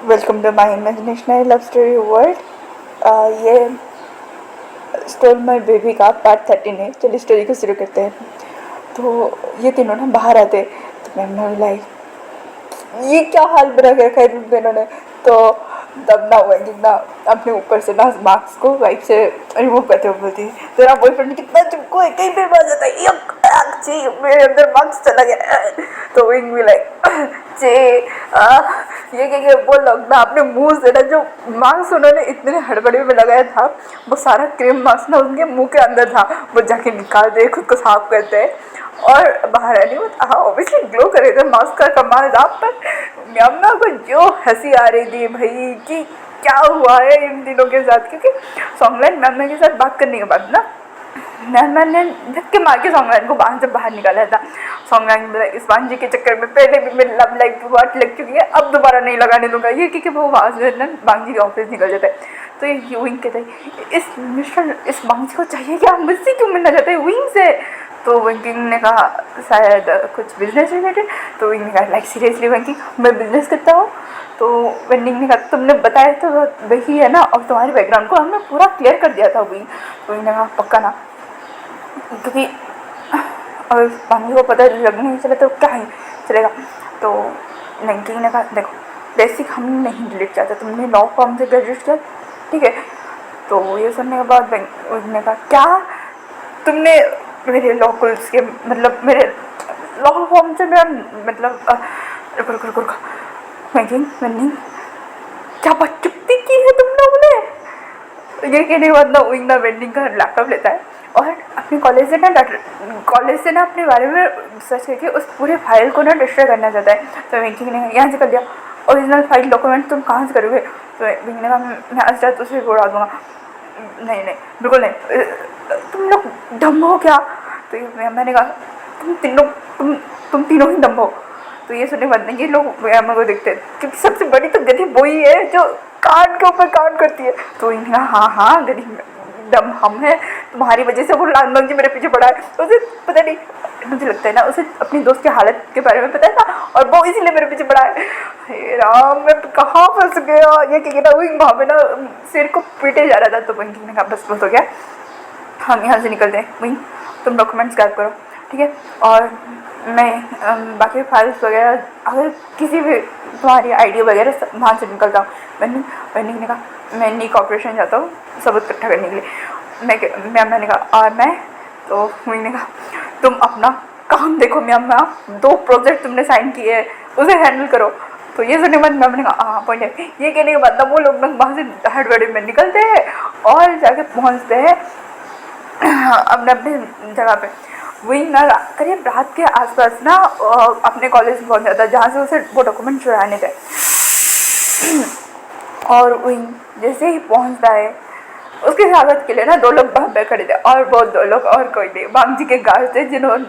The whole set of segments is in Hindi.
Welcome to my imaginationary love story world. ये स्टोरी माई बेबी का पार्ट 13 है। चलिए स्टोरी को शुरू करते हैं। तो ये तीनों ना बाहर आते, तो मैम लाइक ये क्या हाल बना के रखा है तुम तीनों ने। तो तब ना हुआ कि ना अपने ऊपर से ना मार्क्स को वाइप से रिमूव करते हुए बोलती है, तेरा बॉयफ्रेंड कितना चुपको है, कहीं पे आ जाता है, मेरे अंदर मार्क्स चला गया। तो विंग भी लाइक चे ये बोल लो ना अपने मुंह से ना जो मार्क्स उन्होंने इतने हड़बड़ी में लगाया था, वो सारा क्रीम मार्क्स ना उनके मुंह के अंदर था। वो जाके निकाल दे, खुद को साफ करते हैं और बाहर आने में हाँ ऑब्वियसली ग्लो कर रहे थे, मास्क का कमाल था। पर म्यामा को जो हंसी आ रही थी भाई कि क्या हुआ है इन दिनों के साथ, क्योंकि सॉन्गलाइन म्यामा के साथ बात करने के बाद ना म्यामा ने धक्के मार के सॉन्गलाइन को बाहर से बाहर निकाला था। सॉन्गलाइन इस बांझी के चक्कर में पहले भी मेरी लव लाइफ की बात लग चुकी है, अब दोबारा नहीं लगाने दूंगा ये, क्योंकि वो वहाँ से ना बांझी के ऑफिस निकल जाता है। तो ये विंग कहता है इस बांझी को चाहिए क्या, मुझसे क्यों मिलना चाहते हैं विंग से। तो विंकिंग ने कहा शायद कुछ बिजनेस रिलेटेड। तो विंग ने कहा लाइक सीरियसली विंकिंग मैं बिजनेस करता हूँ। तो विंकिंग ने कहा तुमने बताया तो वही है ना, और तुम्हारे बैकग्राउंड को हमने पूरा क्लियर कर दिया था विंग। तो विंग ने कहा पक्का ना, क्योंकि और पानी को पता लगने नहीं चला तो क्या ही चलेगा। तो विंकिंग ने कहा देखो बेसिक हम नहीं डिलीट किया था, तुमने लॉ फॉर्म से ग्रेजुएट किया ठीक है। तो ये सुनने के बाद विंग ने कहा क्या तुमने मेरे लॉ कोर्स के मतलब मेरे लॉ फॉर्म से मेरा मतलब रुको विंकिंग क्या बकचोदी की है तुम लोगों ने। ये कहने के बाद ना विंग ना वेंडिंग का लैपटॉप लेता है और अपने कॉलेज से ना अपने बारे में सर्च करके उस पूरे फाइल को ना डिस्ट्रॉय करना चाहता है। तो विंकिंग ने यहाँ से कर दिया ओरिजिनल फाइल डॉक्यूमेंट तुम कहाँ से करोगे। तो विंग ने कहा मैं आज रात उसे उड़ा दूँगा। नहीं बिल्कुल नहीं, तुम लोग डम हो क्या। तो मैंने कहा तुम तीनों ही डम हो। तो ये सुनने के बाद ये लोग मैम को देखते हैं, क्योंकि सबसे बड़ी तो गधी वही है जो कान के ऊपर कान करती है। तो इनका हाँ गधी दम हम है, तुम्हारी वजह से वो लाल जी मेरे पीछे पड़ा है। तो उसे पता नहीं, मुझे लगता है ना उसे अपनी दोस्त की हालत के बारे में पता है ना, और वो इसीलिए मेरे पीछे पड़ा है। हे राम मैं कहाँ फंस गया। ये क्या कहता वही वहाँ पे ना सिर को पीटे जा रहा था। तो वही ने कहा बस हो गया, हम यहाँ से निकलते हैं। वही तुम डॉक्यूमेंट्स गायब करो ठीक है, और मैं बाकी फाइल्स वगैरह अगर किसी भी तुम्हारी आईडी वगैरह वहाँ से निकलता हूँ। मैंने कहा मैं नई कॉर्पोरेशन जाता हूँ सबूत इकट्ठा करने के लिए। मैंने कहा और मैं, तो मैंने कहा तुम अपना काम देखो मैम, 2 प्रोजेक्ट तुमने साइन किए हैं उसे हैंडल करो। तो ये सुनने के बाद मैम ने कहा हाँ पॉइंट है। ये कहने के बाद वो लोग वहाँ से हड़बड़ी में निकलते हैं और जाके पहुँचते हैं अपने अपने जगह पे। वही ना करीब रात के आसपास ना अपने कॉलेज में पहुँच जाता है जहाँ से उसे वो डॉक्यूमेंट चुराने थे। और वही जैसे ही पहुँचता है उसके स्वागत के लिए ना 2 लोग वहाँ पे खड़े थे, और वो 2 लोग और कोई नहीं बांग जी के गार्ड थे जिन्होंने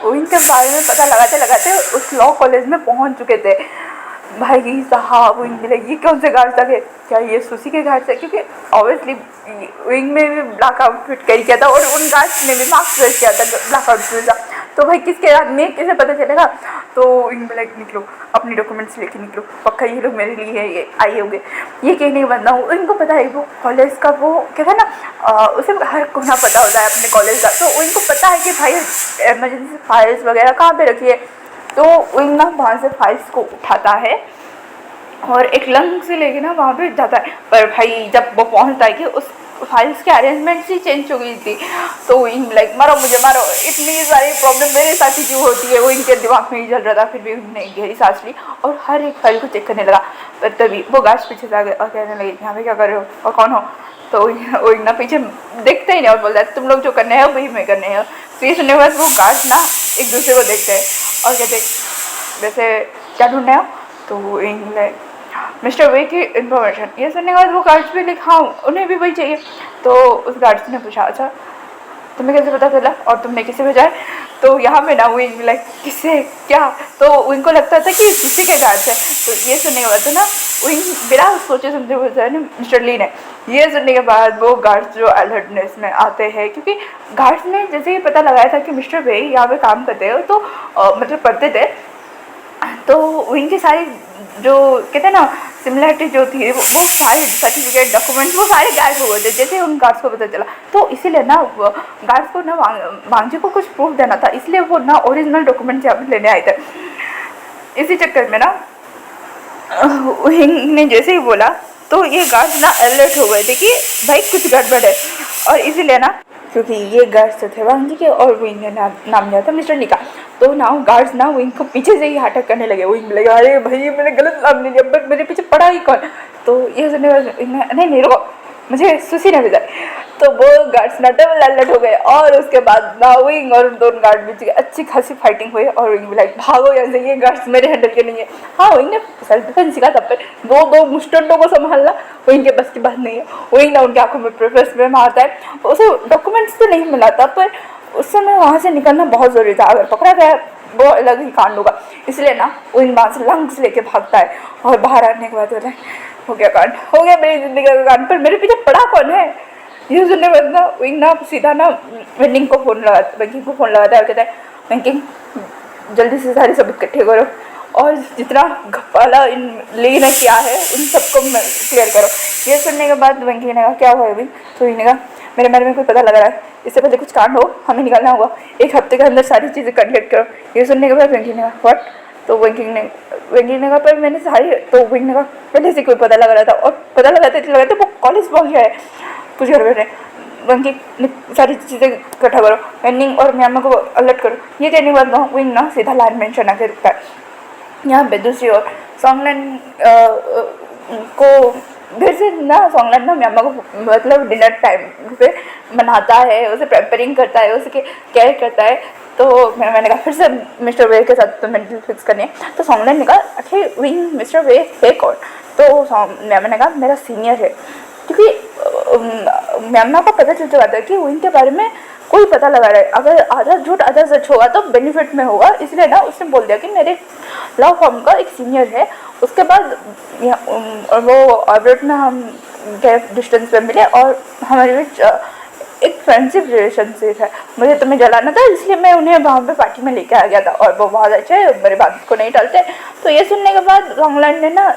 उनके बारे में पता लगाते उस लॉ कॉलेज में पहुँच चुके थे। भाई साहब ये कौन से गार्ड थे, क्या ये सुशी के गार्ड थे, क्योंकि ऑब्वियसली विंग में भी ब्लैक आउटफिट कैरी किया था और उन गार्ड्स ने भी मास्क ड्रेस किया था ब्लैक आउटफिट था। तो भाई किसके हाथ में कैसे पता चलेगा। तो विंग में लाइक निकलो अपनी डॉक्यूमेंट्स लेके निकलो, पक्का ये लोग मेरे लिए ये आए होंगे। ये कहने के बाद ना इनको पता है वो कॉलेज का वो क्या था ना उसे हर कोना पता होता है अपने कॉलेज का। तो इनको पता है कि भाई एमरजेंसी फाइल्स वगैरह कहाँ पे रखी है। तो विंग ना वहाँ से फाइल्स को उठाता है और एक लंग से लेके ना वहाँ पे जाता है। पर भाई जब वो पहुँचता है कि उस फाइल्स के अरेंजमेंट्स ही चेंज हो गई थी। तो विंग लाइक मारो मुझे मारो, इतनी सारी प्रॉब्लम मेरे साथ ही क्यों होती है, वो इनके दिमाग में ही चल रहा था। फिर भी उन्होंने गहरी सांस ली और हर एक फाइल को चेक करने लगा। पर तभी वो गार्ड्स पीछे से आ गए और कहने लगे यहाँ पे क्या कर रहे हो और कौन हो। तो वो ना पीछे देखते ही नहीं और बोलता है तुम लोग जो करने हैं वही मैं करने हैं। तो ये सुनने के बाद वो गार्ड्स ना एक दूसरे को देखते हैं और कहते वैसे क्या ढूंढने हो। तो इंग्लैंड मिस्टर वे की इन्फॉर्मेशन। ये सुनने के बाद वो गार्ड्स भी लिखा उन्हें भी वही चाहिए। तो उस गार्ड्स ने पूछा अच्छा तुम्हें कैसे पता चला और तुमने किसे भेजा है। तो यहाँ पे ना विंग लाइक किससे क्या, तो इनको लगता था कि किसी के गार्ड्स है। तो ये सुनने के बाद तो ना विंग बिना सोचे समझे बोलता है मिस्टर ली ने। ये सुनने के बाद वो गार्ड्स जो अलर्टनेस में आते हैं, क्योंकि गार्ड्स ने जैसे ही पता लगाया था कि मिस्टर वे यहाँ पे काम करते हो तो मतलब पढ़ते थे। तो इनकी सारी जो कहते हैं ना सिमिलरिटी जो थी वो सारे सर्टिफिकेट डॉक्यूमेंट्स वो सारे गायब हो गए थे जैसे उन गार्ड्स को पता चला। तो इसीलिए ना गार्ड्स को ना वांगजी को कुछ प्रूफ देना था, इसलिए वो ना ओरिजिनल डॉक्यूमेंट्स यहाँ पर लेने आए थे। इसी चक्कर में ना विंग ने जैसे ही बोला तो ये गार्ड्स ना अलर्ट हो गए थे कि भाई कुछ गड़बड़ है। और इसीलिए ना क्योंकि ये गार्ड्स थे वांगजी के और विंग ने नाम लिया था मिस्टर ली का, तो ना गार्ड्स ना विंग को पीछे से ही अटैक करने लगे। विंग लगा अरे भाई मैंने गलत नाम ले लिया, बट मेरे पीछे पड़ा ही कौन। तो ये सुनने नहीं नहीं रुको मुझे सुशी ने भेजा। तो वो गार्ड्स ना डबल अलर्ट हो गए और उसके बाद ना विंग और दोनों गार्ड बीच अच्छी खासी फाइटिंग हुई और विंग लाइक भागो यहाँ से, ये गार्ड्स मेरे हैंडल के नहीं है। हाँ विंग ने सेल्फ डिफेंस सीखा, तब पर दो मुस्टंडों को संभालना विंग के बस की बात नहीं है। विंग ना उनकी आंखों में प्रेफरेंस में मारता है, उसे डॉक्यूमेंट्स तो नहीं मिला था पर उस समय वहाँ से निकलना बहुत ज़रूरी था, अगर पकड़ा गया वो अलग ही कांड होगा। इसलिए ना विंग वहाँ से लंग्स लेके भागता है और बाहर आने के बाद बोलता है हो गया कांड, हो गया मेरी ज़िंदगी का कांड, पर मेरे पीछे पड़ा कौन है। ये सुनने के बाद ना विंग ना सीधा ना वेंकिंग को फ़ोन लगाता है और कहता है वेंकिंग जल्दी से सारी सब इकट्ठे करो और जितना घपाला इन ली ने किया है उन सबको क्लियर करो। ये सुनने के बाद वेंकी ने कहा क्या हुआ अभी, तो इन्हें कहा मेरे बारे में कोई पता लग रहा है, इससे पहले कुछ कांड हो हमें निकलना होगा, 1 हफ्ते के अंदर सारी चीज़ें कंप्लीट करो। ये सुनने के बाद वेंकी ने कहा व्हाट, तो वेंकी ने कहा पर मैंने सारी, तो विंग ने कहा पहले से कोई पता लग रहा था और पता लगा था वो कॉलेज पहुँच गया है कुछ घर बैठे। वेंकी सारी चीज़ें इकट्ठा करो, वेनिंग और म्यामा को अलर्ट करो। ये कहने के बाद ना विंग ना सीधा लाइन मेंशन आके रुकता है। यहाँ पे दूसरी ओर सॉन्गलैंड को फिर से ना सॉन्गलैंड ना म्यामा को मतलब डिनर टाइम पे मनाता है, उसे प्रेपरिंग करता है, उसके केयर करता है। तो मैंने कहा फिर से मिस्टर वे के साथ तो मेंटल फिक्स करनी है। तो सॉन्गलैंड ने कहा आखिर विंग मिस्टर वे है कौन, तो मैंने कहा मेरा सीनियर है, क्योंकि म्यामा को पता चल चुका था कि विंग के बारे में कोई पता लगा रहा है, अगर आधा झूठ आधा सच होगा तो बेनिफिट में होगा। इसलिए ना उसने बोल दिया कि मेरे लॉ फॉर्म का एक सीनियर है। उसके बाद वो ऑर्बिट में हम डिस्टेंस पे मिले और हमारे बीच एक फ्रेंडशिप रिलेशनशिप है। मुझे तुम्हें जलाना था इसलिए मैं उन्हें वहाँ पे पार्टी में लेके आ गया था और वो बहुत अच्छे है, मेरी बात को नहीं टालते। तो ये सुनने के बाद सॉन्गलैंड ने ना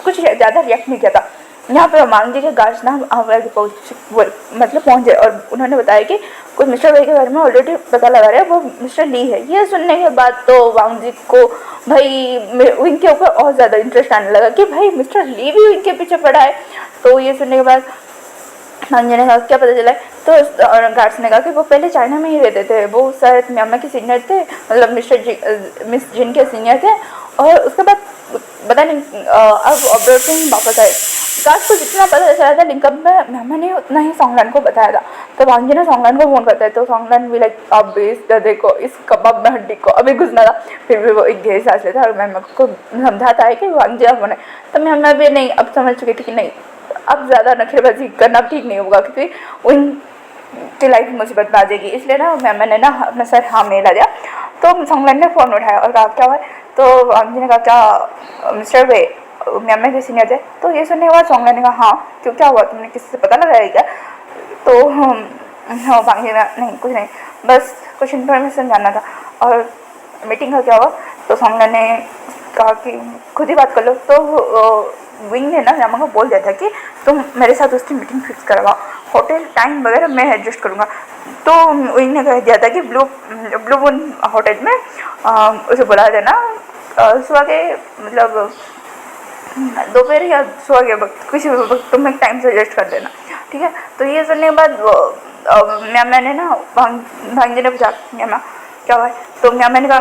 कुछ ज़्यादा रिएक्ट नहीं किया था। यहाँ पे वांगजी के गार्ड्स ना मतलब पहुँचे और उन्होंने बताया कि कुछ मिस्टर वे के बारे में ऑलरेडी पता लगा रहे हैं, वो मिस्टर ली है। ये सुनने के बाद तो वांगजी को भाई विंग के ऊपर और ज़्यादा इंटरेस्ट आने लगा कि भाई मिस्टर ली भी विंग के पीछे पड़ा है। तो ये सुनने के बाद वांगजी ने कहा क्या पता चला है, तो गार्ड्स ने कहा कि वो पहले चाइना में ही रहते थे, वो शायद म्यामा के सीनियर थे, मतलब मिस जिन के सीनियर थे। और उसके बाद पता नहीं अब ऑब्रोड से ही वापस आए। गार्ड्स को जितना पता चला था लिंकअप में म्यामा ने उतना ही सॉन्गलैंड को बताया था। तो वांगजी ने सॉन्गलैंड को फोन करता है, तो सॉन्गलैंड भी लाइक अब इस गधे को इस कबाब में हड्डी को अभी घुसना था। फिर भी वो एक गहरी सांस लेता और म्यामा को समझाता है कि वांगजी अब बने। तो म्यामा भी नहीं अब समझ चुकी थी कि नहीं अब ज़्यादा नखरेबाजी करना ठीक नहीं होगा, क्योंकि उनकी लाइफ मुसीबत में आ जाएगी। इसलिए ना मैंने ना अपना सर हाँ में ला दिया। तो सॉन्गलैंड ने फ़ोन उठाया और कहा क्या हुआ, तो वांगजी ने कहा क्या मिस्टर वे म्यामा के सीनियर थे। तो ये सुनने के बाद सॉन्गलैंड ने कहा हाँ क्यों क्या हुआ, तुमने किसी से पता लगाया क्या। तो हाँ वांगजी ने नहीं कुछ नहीं, बस कुछ इन्फॉर्मेशन जानना था। और मीटिंग का क्या हुआ, तो सॉन्गलैंड ने कहा कि खुद ही बात कर लो। तो विंग ने ना म्यामा को बोल दिया था कि तुम मेरे साथ उसकी मीटिंग फिक्स करवाओ, होटल टाइम वगैरह मैं एडजस्ट करूँगा। तो विंग ने कह दिया था कि ब्लू मून होटल में उसे बुला देना सुबह के मतलब दोपहर या सुबह के वक्त किसी भी वक्त तुम एक टाइम से एडजस्ट कर देना, ठीक है। तो ये सुनने के बाद म्यामा ने ना वांगजी ने पूछा म्यामा क्या हुआ है, तो म्यामा ने कहा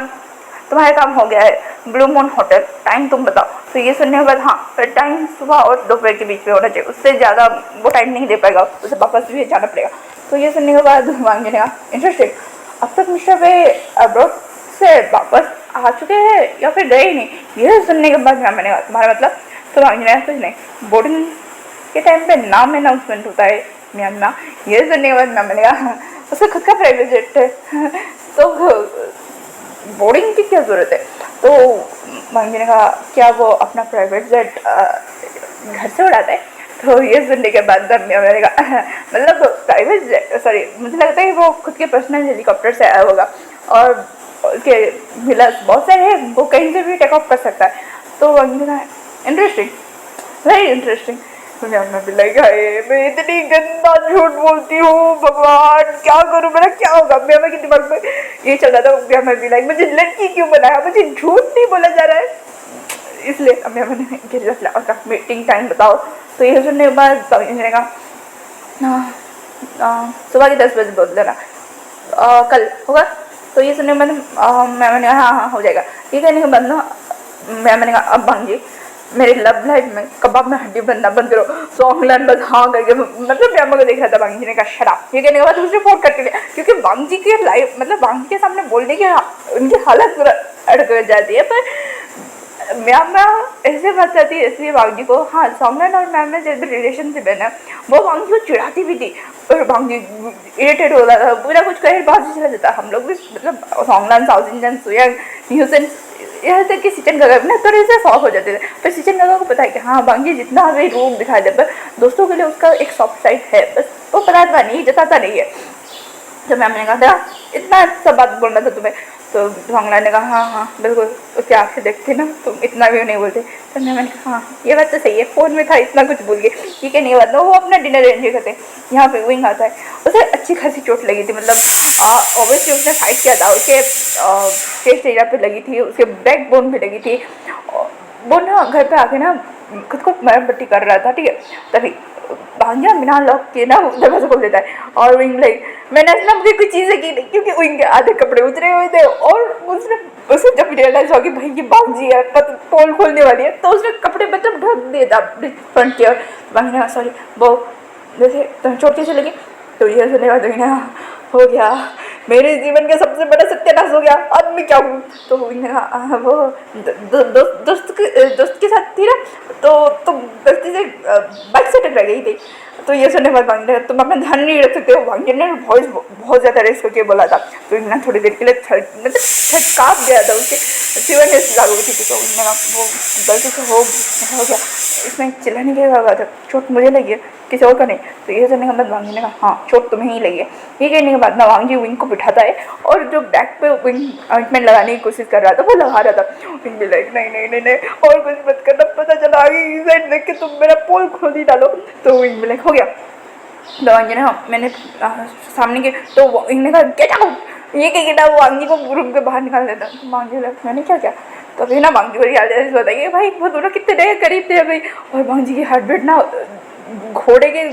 तुम्हारा काम हो गया है, ब्लू मून होटल टाइम तुम बताओ। तो ये सुनने के बाद हाँ फिर टाइम सुबह और दोपहर के बीच में होना चाहिए, उससे ज़्यादा वो टाइम नहीं दे पाएगा, उसे वापस भी जाना पड़ेगा। तो ये सुनने के बाद वांगजी ने कहा इंटरेस्टिंग, अब तक मिस्टर वे अब्रॉड से वापस आ चुके हैं या फिर गए ही नहीं। ये सुनने के बाद मैंने कहा तुम्हारा मतलब, तो वांगजी ने कुछ नहीं, बोर्डिंग के टाइम पे नाम अनाउंसमेंट होता है म्यामा। ये सुनने के बाद मैंने कहा उसका खुद का प्राइवेट जेट है तो बोर्डिंग की क्या ज़रूरत है। तो वांगजी ने कहा क्या वो अपना प्राइवेट जेट घर से उड़ाता है। तो ये सुनने के बाद मैंने कहा मतलब प्राइवेट जेट, सॉरी मुझे लगता है कि वो खुद के पर्सनल हेलीकॉप्टर से आया होगा। और उसके मिलर्स बहुत सारे हैं, वो कहीं से भी टेक ऑफ कर सकता है। तो इंटरेस्टिंग, वेरी इंटरेस्टिंग। तो मैं भी लाइक हाय मैं इतनी गंदा झूठ बोलती हूँ, भगवान क्या करूँ, मेरा क्या होगा। मैं के दिमाग में ये चल रहा था, मैं भी लाइक मुझे लड़की क्यों बनाया, मुझे झूठ नहीं बोला जा रहा है। इसलिए अब मैंने मीटिंग टाइम बताओ। तो ये सुनने के बाद सुबह के 10 बजे बोल देना कल होगा। तो ये सुनने के बाद मैंने कहा हाँ हो जाएगा। ये कहने के बाद ना मैंने कहा अब भांजी मेरे लव लाइफ में कबाब में हड्डी बनना बंद करो। सॉन्ग लाइन बस हाँ करके मतलब मैं को देख रहा था। बांगी ने कहा शराब। ये कहने के बाद उसने फोन कट लिया, क्योंकि बांगी की लाइफ मतलब बांगी के सामने बोलने की उनकी हालत पूरा अड़क जाती है। पर मैम ऐसे बात करती है इसलिए बांगी को हाँ सॉन्गलाइन और मैम में जब रिलेशनशिप है ना वो बांगी को चिढ़ाती भी थी और बांगी इरिटेट हो रहा था, पूरा कुछ कहे बात चला जाता। हम लोग भी मतलब सॉन्गलाइन साउथ इंडियन सुयंग न्यूसन यहाँ तक कि सिचन गगा भी ना थोड़े से शौक हो जाते थे। पर सिचन गगा को पता है कि हाँ बांगी जितना हमें रूप दिखाई दे पर दोस्तों के लिए उसका एक सॉफ्ट साइड है, बस वो बताता नहीं जताता नहीं है। तो मैम ने कहा था इतना सब बात बोलना था तुम्हें। तो भांगला ने कहा हाँ हाँ बिल्कुल, उसकी आँखें देखते ना तुम इतना भी नहीं बोलते। तो मैंने कहा हाँ ये बात तो सही है, फ़ोन में था इतना कुछ भूल गए। ठीक है नहीं बात वो अपना डिनर एंजॉय करते हैं। यहाँ पे विंग आता है, उसे अच्छी खासी चोट लगी थी, मतलब ऑब्वियसली उसने फाइट किया था, उसके चेस्ट एरिया पे लगी थी, उसके बैक बोन पे लगी थी। वो ना घर पे आके ना खुद को मरम पट्टी कर रहा था। ठीक है तभी भांजा बिना लॉक किए ना दरवाजा खोल देता है और विंग लाइक मैंने असला मुझे कुछ चीज़ें की नहीं क्योंकि विंग के आधे कपड़े उतरे हुए थे। और उसने जब रियलाइज हुआ कि भाई ये भांजी है पोल खोलने वाली है तो उसने कपड़े मतलब ढक दिया था फ्रंट की ओर। भांजी सॉरी वो जैसे तुम्हें चोट कैसे लगी। तो ये सुनने बाद हो गया मेरे जीवन का सबसे बड़ा सत्यानाश हो गया, अब मैं क्या हूँ। तो वो दोस्त के साथ थी ना तो गलती से बाइक से टकरा गई थी। तो ये सुनने बाद भांगी तुम अपना ध्यान नहीं रख सकते हो। भांगी ने बहुत ज़्यादा रेस करके बोला था। तो इन्हें थोड़ी देर के लिए थर्ड काँप गया था, उसके सीवरनेस लागू हुई थी। तो उन्होंने वो गलती से हो गया, इसमें चिल्लाने की बात है, चोट मुझे लगी है किसी और का नहीं। तो ये सुनने के बाद वांगी ने कहा हाँ चोट तुम्हें ही लगी है। ये कहने के बाद ना वांगी विंग को बिठाता है और जो बैक पे विंग ऑइंटमेंट लगाने की कोशिश कर रहा था वो लगा रहा था। विंग भी लाइक नहीं नहीं नहीं नहीं और कुछ मत करना, पता चला आगे साइड देख के तुम मेरा पोल खोल ही डालो। तो विंग भी लाइक हो गया। तो वांगी ने हाँ मैंने सामने के तो विंग ने कहा गेट आउट। ये कह गेट आउट वांगी को रूम के बाहर निकाल देता। तो वांगी मैंने क्या किया। तो अभी ना वांगी को याद है बताइए भाई वो दोनों कितने करीब थे अभी। और वांगी की हार्ट बीट ना घोड़े के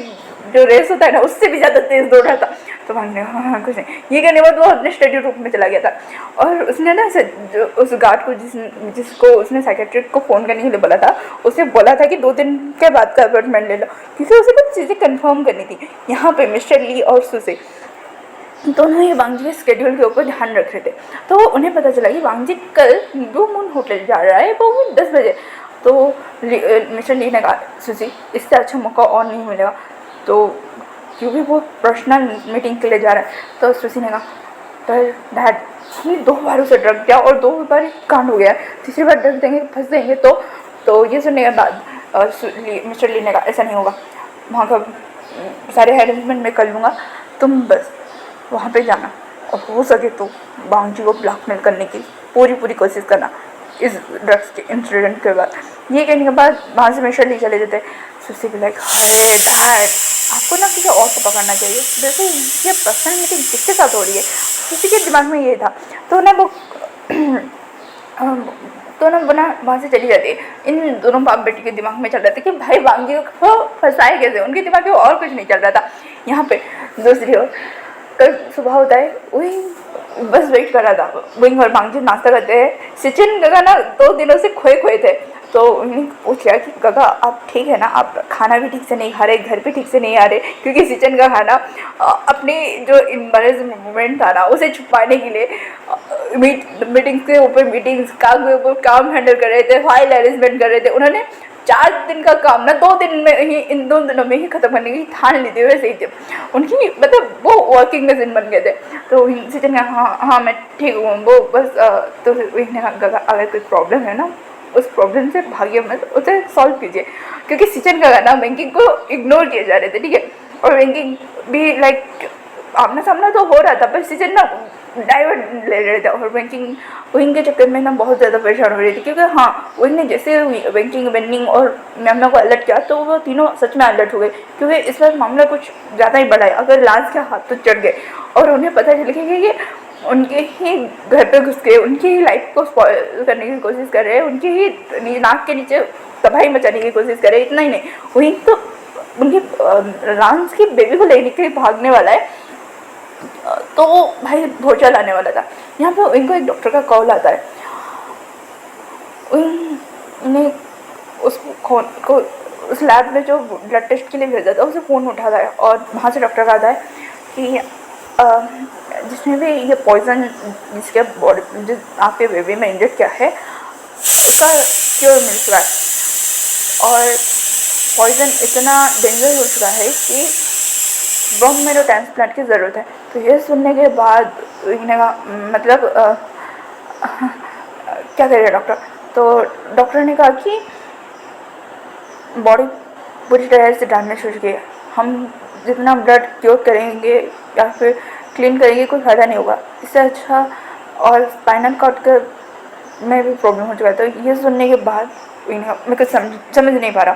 जो रेस होता है ना उससे भी ज़्यादा तेज़ दौड़ रहा था। तो हमने हाँ कुछ नहीं। ये कहने के बाद वो अपने स्टडी रूम में चला गया था और उसने ना जो उस गार्ड को जिसको उसने साइकेट्रिस्ट को फ़ोन करने के लिए बोला था उसे बोला था कि 2 दिन के बाद का अपॉइंटमेंट ले लो, क्योंकि उसे कुछ चीज़ें कंफर्म करनी थी। यहाँ पे मिस्टर ली और सुसे दोनों ही वांगजी के स्केड्यूल के ऊपर ध्यान रख रहे थे। तो उन्हें पता चला कि वांगजी कल ब्लू मून होटल जा रहा है वो भी 10 बजे। तो मिस्टर ली ने कहा सुसी इससे अच्छा मौका और नहीं मिलेगा, तो क्योंकि वो पर्सनल मीटिंग के लिए जा रहा है। तो सुसी ने कहा पर डैड हमने 2 बार उसे ड्रग दिया और 2 बार कांड हो गया, तीसरी बार ड्रग देंगे फंस देंगे। तो ये सुनने के बाद मिस्टर ली ने कहा ऐसा नहीं होगा, वहाँ का सारे अरेंजमेंट मैं कर लूँगा, तुम बस वहाँ पे जाना और हो सके तो बांगी को ब्लैकमेल करने की पूरी कोशिश करना इस ड्रग्स के इंसिडेंट के बाद। ये कहने के बाद वहाँ से मिस्टर ली चले जाते। सुसी भी लाइक अरे डैड आपको ना किसी और को पकड़ना चाहिए, वैसे ये पर्सनल मीटिंग किसके साथ हो रही है। किसी के दिमाग में ये था। तो ना वो तो ना बना वहाँ से चली जाती है। इन दोनों बाप बेटी के दिमाग में चल रहा था कि भाई बांगी को फंसाए कैसे, उनके दिमाग में और कुछ नहीं चल रहा था। यहाँ पे दूसरी ओर कल सुबह होता है वही बस वेट कर रहा था। विंग और बांगी नाश्ता करते हैं। सिचिन गगा ना 2 दिनों से खोए थे। तो उन्हें पूछ लिया कि गगा आप ठीक है ना, आप खाना भी ठीक से नहीं खा रहे, घर भी ठीक से नहीं आ रहे, क्योंकि सिचन का खाना अपनी जो एम्बैरेसिंग मोमेंट था ना उसे छुपाने के लिए मीटिंग्स के ऊपर मीटिंग्स, काम के ऊपर काम हैंडल कर रहे थे, फाइल अरेंजमेंट कर रहे थे। उन्होंने 4 दिन का काम ना 2 दिन में ही, इन 2 दिनों में ही खत्म करने की ठान ली थी। वैसे ही थे उनकी मतलब वो वर्किंग मशीन बन गए थे। तो सिचन का हाँ मैं ठीक हूँ वो बस तो गगा अगर कोई प्रॉब्लम है ना उस प्रॉब्लम से भागिए मत, उसे सॉल्व कीजिए, क्योंकि सिचन का गाना बैंकिंग को इग्नोर किए जा रहे थे। ठीक है और बैंकिंग भी लाइक आमना सामना तो हो रहा था पर सिचन ना डाइवर्ट ले रहे थे और बैंकिंग विंग के चक्कर में ना बहुत ज़्यादा परेशान हो रही थी, क्योंकि हाँ विंग ने जैसे बैंकिंग वेनिंग और मैम को अलर्ट किया तो वो तीनों सच में अलर्ट हो गए, क्योंकि इस बार मामला कुछ ज़्यादा ही बड़ा है। अगर लांस के हाथ तो चढ़ गए और उन्हें पता चल गया कि ये उनके ही घर पे घुस के उनकी ही लाइफ को स्पॉइल करने की कोशिश कर रहे हैं, उनकी ही नाक के नीचे तबाही मचाने की कोशिश कर रहे हैं। इतना ही नहीं, वही तो उनके लांस की बेबी को लेने के भागने वाला है, तो भाई भोचाल आने वाला था। यहाँ पे इनको एक डॉक्टर का कॉल आता है, उन्हें उस फोन को उस लैब में जो ब्लड टेस्ट के लिए भेजा था उसे फ़ोन उठाता है और वहाँ से डॉक्टर का आता है कि जिसमें भी ये पॉइज़न जिसके बॉडी जिस आपके बेबी में इंजेक्ट किया है उसका क्योर मिल चुका है और पॉइज़न इतना डेंजर हो चुका है कि बोन मैरो ट्रांसप्लांट की ज़रूरत है। तो ये सुनने के बाद इन्हें मतलब क्या करेगा डॉक्टर, तो डॉक्टर ने कहा कि बॉडी पूरी तरह से डैमेज हो चुकी है, हम जितना ब्लड क्योर करेंगे या फिर क्लीन करेंगे कोई फ़ायदा नहीं होगा, इससे अच्छा और स्पाइनल कॉर्ड का में भी प्रॉब्लम हो चुका है। तो ये सुनने के बाद मैं कुछ समझ नहीं पा रहा,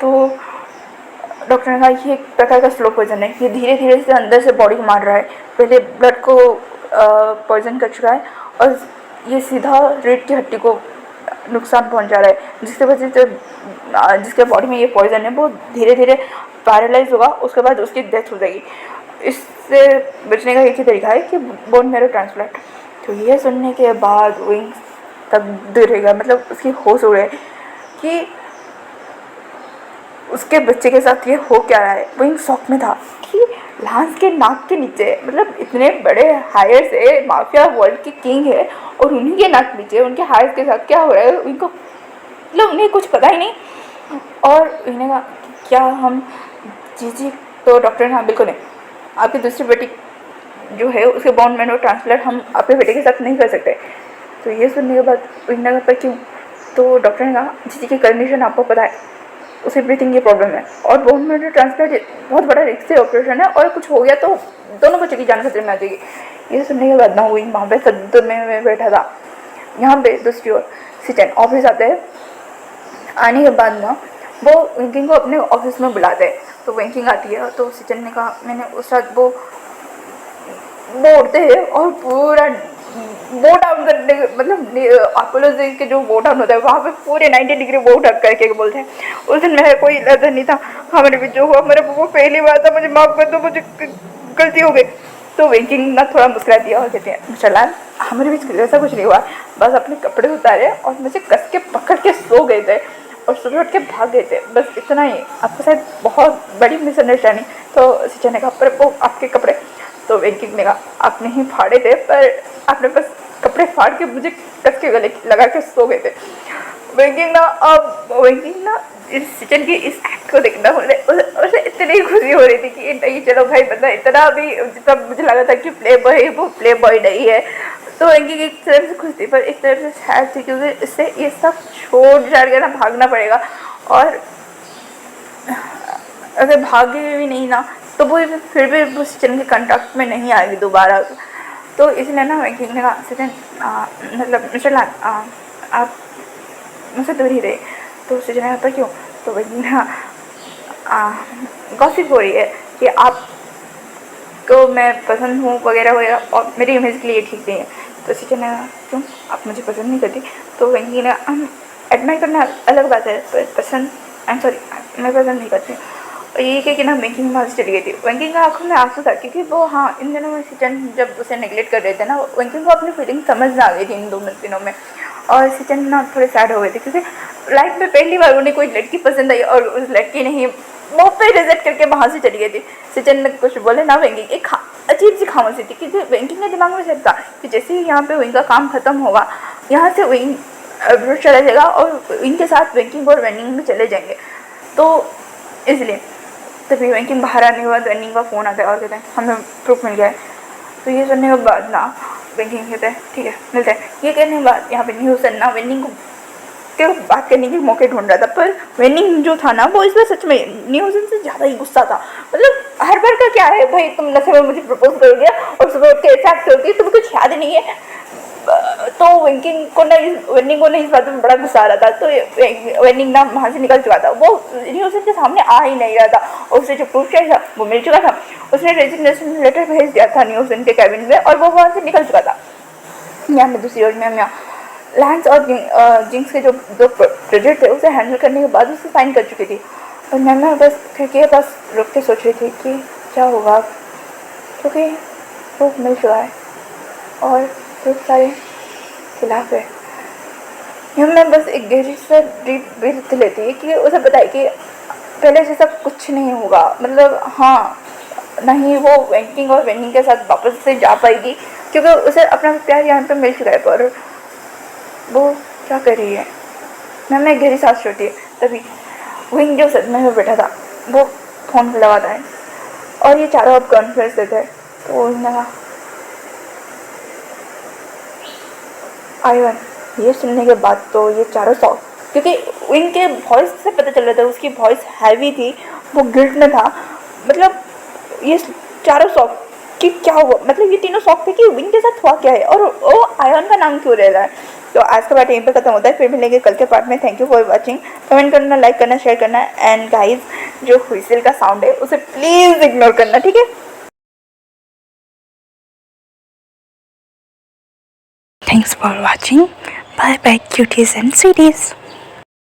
तो डॉक्टर ने कहा कि एक प्रकार का स्लो पॉइजन है, ये धीरे धीरे से अंदर से बॉडी को मार रहा है, पहले ब्लड को पॉइजन कर चुका है और ये सीधा रीढ़ की हड्डी को नुकसान पहुंचा रहा है, जिसकी वजह से जिसके बॉडी में ये पॉइजन है वो धीरे धीरे पैरालाइज होगा, उसके बाद उसकी डेथ हो जाएगी। इससे बचने का एक ही तरीका है कि बोन मैरो ट्रांसप्लांट। तो ये सुनने के बाद विंग तब दूर रहेगा, मतलब उसकी होश हो गए कि उसके बच्चे के साथ ये हो क्या रहा है। विंग शॉक में था कि लांस के नाक के नीचे, मतलब इतने बड़े हायर से माफिया वर्ल्ड के किंग है और उन्हीं के नाक नीचे उनके हायर के साथ क्या हो रहा है उनको, मतलब उन्हें कुछ पता ही नहीं। और उन्हें कहा क्या हम जी, तो डॉक्टर ने कहा बिल्कुल नहीं, आपकी दूसरी बेटी जो है उसके बोन मैरो ट्रांसप्लांट हम अपने बेटे के साथ नहीं कर सकते। तो ये सुनने के बाद उन्हें कहा पर क्यों, तो डॉक्टर ने कहा जी की कंडीशन आपको पता है, उसे ब्रीथिंग की प्रॉब्लम है और बोन मैरो ट्रांसप्लांट बहुत बड़ा रिस्क ऑपरेशन है और कुछ हो गया तो दोनों बच्चों की जान खतरे में आ जाएगी। ये सुनने के बाद ना हुई वहाँ पे सदमे में बैठा था। यहाँ पे दूसरी ओर सिचन ऑफिस आते हैं, आने के बाद ना वो विंकिंग को अपने ऑफिस में बुलाते हैं। तो विंकिंग आती है तो सिचन ने कहा मैंने उस साथ वो उड़ते हैं और पूरा बो डाउन करने, मतलब अपोलो के जो बो डाउन होता है वहाँ पे पूरे 90 डिग्री बो डाउन करके बोलते हैं। उस दिन मेरा कोई इरादा नहीं था, हमारे बीच जो हुआ मेरे वो पहली बार था, मुझे माफ़ कर दो, मुझे गलती हो गई। तो विंकिंग ना थोड़ा मुस्कुरा दिया और कहते हैं चला हमारे बीच ऐसा कुछ नहीं हुआ, बस अपने कपड़े उतारे और मुझे कस के पकड़ के सो गए थे और सुबह उठ के भाग गए थे, बस इतना ही। आपको शायद बहुत बड़ी मिसअंडरस्टैंडिंग। तो सिचन ने कहा पर वो आपके कपड़े, तो विंकिंग ने कहा आपने ही फाड़े थे पर आपने बस कपड़े फाड़ के मुझे कस के गले लगा के सो गए थे। विंकिंग ना इस सिचन की इस एक्ट को देखना उसे इतनी खुशी हो रही थी कि नहीं चलो भाई बंदा इतना भी, जितना मुझे लगा था कि प्ले बॉय है वो प्ले बॉय नहीं है। तो विंकिंग एक तरफ से खुश थी पर एक तरफ से सैड थी, क्योंकि इससे ये सब छोड़ के ना भागना पड़ेगा और अगर भागे भी नहीं ना तो वो फिर भी वो सिचन के कॉन्टैक्ट में नहीं आएगी दोबारा। तो इसलिए ना विंकिंग ने कहा सिचन मतलब मिस्टर लाल आप मुझसे दूर ही रहे। तो सिचन ने कहा पर क्यों, तो विंकिंग ने कहा गॉसिप हो रही है कि आप को मैं पसंद हूँ वगैरह वगैरह और मेरी इमेज के लिए ठीक नहीं है। तो सिचन ने कहा क्यों आप मुझे पसंद नहीं करती, तो विंकिंग ने हम एडमायर करना अलग बात है पर पसंद मैं पसंद नहीं करती। ये कह के ना विंकिंग वहाँ से चली गई थी। विंकिंग का आंखों में आंसू था क्योंकि वो हाँ इन दिनों में सिचन जब उसे नेगलेक्ट कर रहे थे ना, विंकिंग को अपनी फीलिंग समझ में आ गई थी इन 2 दिनों में और सिचन ना थोड़े सैड हो गए थे क्योंकि लाइफ में पहली बार उन्हें कोई लड़की पसंद आई और उस लड़की ने ही वो पे रिजेक्ट करके वहाँ से चली गई थी। सिचन ने कुछ बोले ना, विंकिंग एक अजीब सी खामोशी थी क्योंकि विंकिंग के दिमाग में सेट था कि जैसे ही यहाँ पे विंग का काम खत्म होगा यहाँ से विंग चला जाएगा और विंग के साथ विंकिंग और वेनिंग में चले जाएंगे। तो इसलिए तभी विंकिंग बाहर आने के बाद वेनिंग का फ़ोन आता है और कहते हैं हमें प्रूफ मिल गया है। तो ये सुनने के बाद ना विंकिंग कहते हैं ठीक है मिलते हैं। ये कहने के बाद यहाँ पे न्यूज़न ना वेनिंग को बात करने के मौके ढूंढ रहा था, पर वेनिंग जो था ना वो इस बार सच में न्यूज़न से ज़्यादा ही गुस्सा था। मतलब हर बार का क्या है भाई, तुम नशे में मुझे प्रपोज कर दिया और सुबह उठ के ऐसा एक्ट करती है, तुम्हें कुछ याद नहीं है। तो वेंकिंग को ना वेनिंग को ना इस बात में बड़ा गुस्सा आ रहा था। तो वेनिंग ना वहाँ से निकल चुका था, वो न्यूज़ के सामने आ ही नहीं रहा था, और उसे जो प्रूफ किया था वो मिल चुका था। उसने रेजिग्नेशन लेटर भेज दिया था न्यूज़ के कैबिन में, और वो वहाँ से निकल चुका था। यहाँ में दूसरी ओर में लैंस और जिंक्स के जो दो प्रोजेक्ट थे उसे हैंडल करने के बाद उसे साइन कर चुकी थी। और मैं बस खिड़की के पास रुक के सोच रही थी कि क्या होगा, क्योंकि प्रूफ मिल चुका है और प्रूफ सारे खिलाफ है। मैं बस एक गहरी से डीप ब्रीथ लेती है कि उसे बताए कि पहले जैसा कुछ नहीं होगा, मतलब हाँ, नहीं वो वेंकिंग और वेनिंग के साथ वापस से जा पाएगी, क्योंकि उसे अपना प्यार यहाँ पे मिल चुका है। पर वो क्या कर रही है? मैं गहरी सांस छोड़ती है। तभी विंग जो सदमे में बैठा था वो फ़ोन लगाता है, और ये चारों अब कॉन्फ्रेंस देते हैं। तो उसने कहा, आयरन। ये सुनने के बाद तो ये चारों सॉ, क्योंकि विंग के वॉइस से पता चल रहा था, उसकी वॉइस हैवी थी, वो गिल्ट में था। मतलब ये चारों शौक कि क्या हुआ, मतलब ये तीनों शौक थे कि विंग के साथ हुआ क्या है, और वो आयन का नाम क्यों रह रहा है। तो आज का पार्ट यहीं पर खत्म होता है, फिर मिलेंगे कल के पार्ट में। Thank you for watching. Comment करना, लाइक करना, शेयर करना, एंड गाइस जो हुइसल का साउंड है उसे प्लीज़ इग्नोर करना, ठीक है। Thanks for watching. Bye bye cuties and स्वीटीज।